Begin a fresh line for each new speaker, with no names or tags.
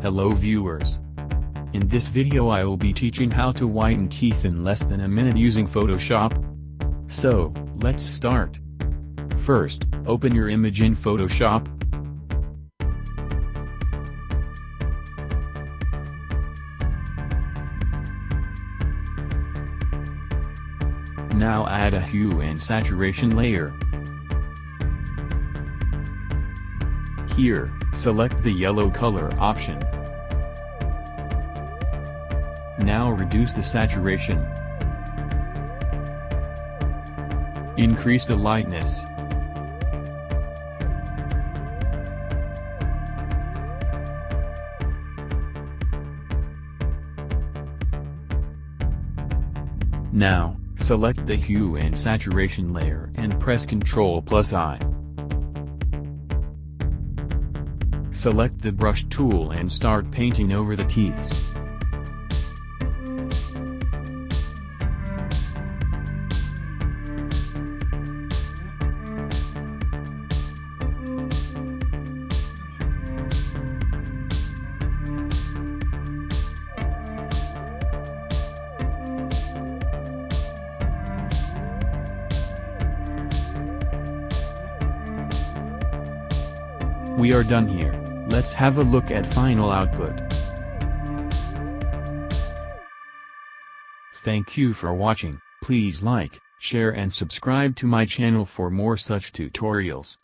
Hello viewers. In this video I will be teaching how to whiten teeth in less than a minute using Photoshop. So, let's start. First, open your image in Photoshop. Now add a hue and saturation layer. Here, select the yellow color option. Now reduce the saturation. Increase the lightness. Now, select the hue and saturation layer and press Ctrl+I. Select the brush tool and start painting over the teeth. We are done here. Let's have a look at final output. Thank you for watching. Please like, share and subscribe to my channel for more such tutorials.